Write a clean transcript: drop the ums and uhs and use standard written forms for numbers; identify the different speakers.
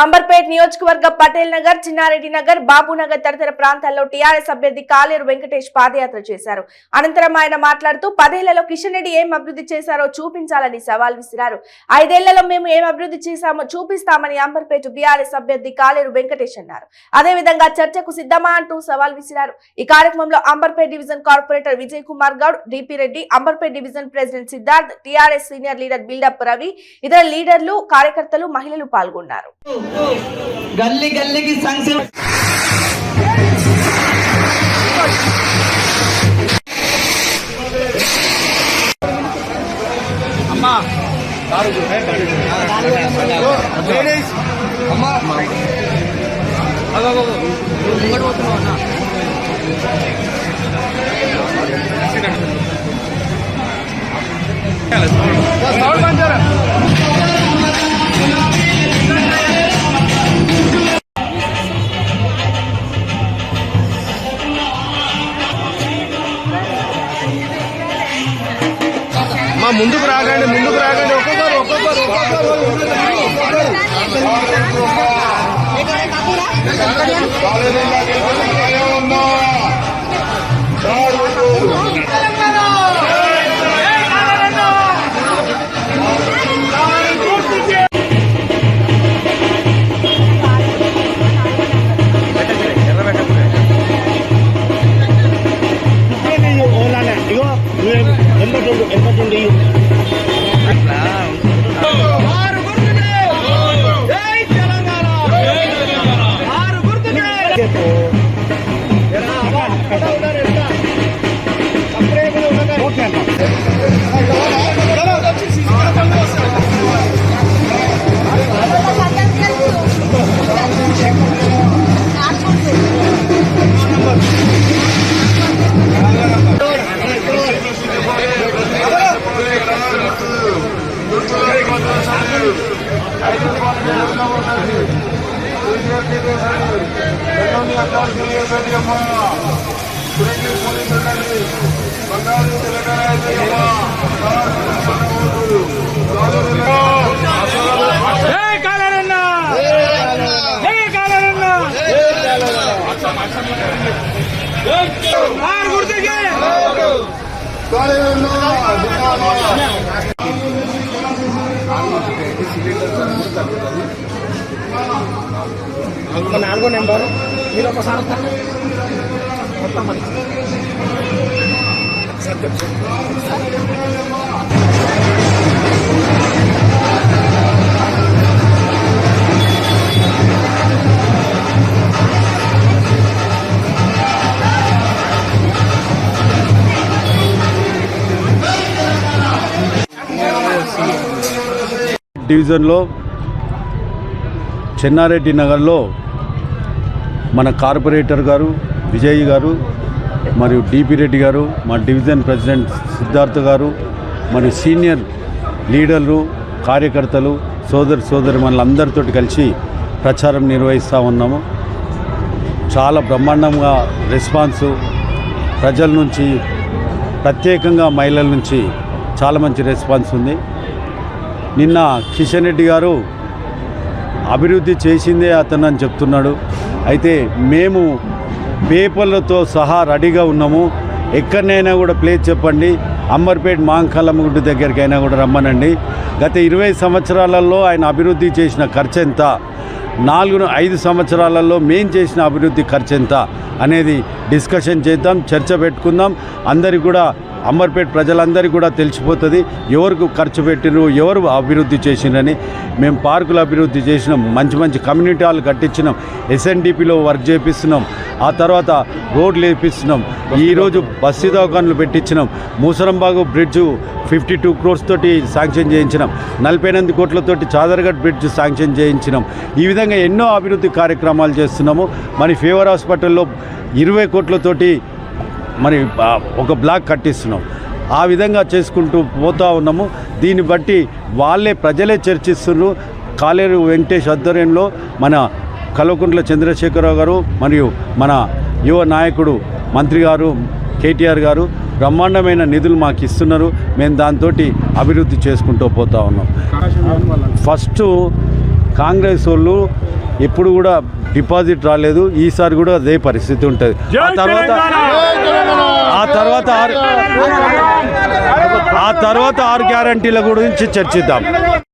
Speaker 1: అంబర్పేట్ నియోజకవర్గ పటేల్ నగర్, చిన్నారెడ్డి నగర్, బాబునగర్ తదితర ప్రాంతాల్లో టీఆర్ఎస్ అభ్యర్థి కాలేరు వెంకటేష్ పాదయాత్ర చేశారు. అనంతరం ఆయన మాట్లాడుతూ 10 ఏళ్లలో కిషన్ రెడ్డి ఏం అభివృద్ధి చేశారో చూపించాలని సవాల్ విసిరారు. 5 ఏళ్లలో మేము ఏం అభివృద్ధి చేశామో చూపిస్తామని అంబర్పేట్ బీఆర్ఎస్ అభ్యర్థి కాలేరు వెంకటేష్ అన్నారు. అదేవిధంగా చర్చకు సిద్ధమా అంటూ సవాల్ విసిరారు. ఈ కార్యక్రమంలో Amberpet division corporator Vijay Kumar Goud, DP Reddy, Amberpet division president Siddharth, TRS senior leader buildup Ravi, ఇతర లీడర్లు, కార్యకర్తలు, మహిళలు పాల్గొన్నారు.
Speaker 2: गली गली की संक्षेम अम्मा दारू जो है अम्मा अगो मुंगट పోతున్నావు అన్న సౌండ్ బంద్ చేయరా ముందుకు రాగండి ఒక్కొక్కరు నాలుగో నెంబరు మీరు ఒకసారి మొత్తం
Speaker 3: డివిజన్లో చెన్నారెడ్డి నగర్లో మన కార్పొరేటర్ గారు విజయ్ గారు మరియు డిపి రెడ్డి గారు, మా డివిజన్ ప్రెసిడెంట్ సిద్ధార్థ్ గారు, మరియు సీనియర్ లీడర్లు, కార్యకర్తలు, సోదరి మనలందరితో కలిసి ప్రచారం నిర్వహిస్తూ ఉన్నాము. చాలా బ్రహ్మాండంగా రెస్పాన్సు ప్రజల నుంచి, ప్రత్యేకంగా మహిళల నుంచి చాలా మంచి రెస్పాన్స్ ఉంది. నిన్న కిషన్ రెడ్డి గారు అభివృద్ధి చేసిందే అతను అని చెప్తున్నాడు. అయితే మేము పేపర్లతో సహా రెడీగా ఉన్నాము. ఎక్కడనైనా కూడా ప్లేస్ చెప్పండి, అంబర్పేట్ మాంకాలమ్మ గుడి దగ్గరికైనా కూడా రమ్మనండి. గత 20 సంవత్సరాలలో ఆయన అభివృద్ధి చేసిన ఖర్చు ఎంత, 4-5 సంవత్సరాలలో మేము చేసిన అభివృద్ధి ఖర్చు ఎంత అనేది డిస్కషన్ చేద్దాం, చర్చ పెట్టుకుందాం. అందరికీ కూడా అంబర్పేట్ ప్రజలందరికీ కూడా తెలిసిపోతుంది ఎవరికి ఖర్చు పెట్టిరు, ఎవరు అభివృద్ధి చేసిరని. మేము పార్కులు అభివృద్ధి చేసినాం, మంచి కమ్యూనిటీ హాల్ కట్టించినాం, ఎస్ఎన్డిపిలో వర్క్ చేపిస్తున్నాం, ఆ తర్వాత రోడ్లు వేపిస్తున్నాం, ఈరోజు బస్సు దవాఖాన్లు పెట్టించినాం, మూసరంబాగు బ్రిడ్జు 52 crores తోటి శాంక్షన్ చేయించినాం, 48 కోట్లతోటి చాదర్ఘట్ బ్రిడ్జ్ శాంక్షన్ చేయించినాం. ఈ విధంగా ఎన్నో అభివృద్ధి కార్యక్రమాలు చేస్తున్నాము. మరి ఫీవర్ హాస్పిటల్లో 20 కోట్లతోటి మరి ఒక బ్లాక్ కట్టిస్తున్నాం. ఆ విధంగా చేసుకుంటూ పోతూ ఉన్నాము. దీన్ని బట్టి ప్రజలే చర్చిస్తున్నారు. కాలేరు వెంకటేష్ ఆధ్వర్యంలో మన కల్వకుంట్ల చంద్రశేఖరరావు గారు మరియు మన యువ నాయకుడు మంత్రి గారు కేటీఆర్ గారు బ్రహ్మాండమైన నిధులు మాకు ఇస్తున్నారు. మేము దాంతో అభివృద్ధి చేసుకుంటూ పోతూ ఉన్నాం. ఫస్ట్ కాంగ్రెస్ వాళ్ళు ఎప్పుడు కూడా డిపాజిట్ రాలేదు. ఈసారి కూడా అదే పరిస్థితి ఉంటుంది. ఆ తర్వాత 6 గ్యారంటీల గురించి చర్చిద్దాం.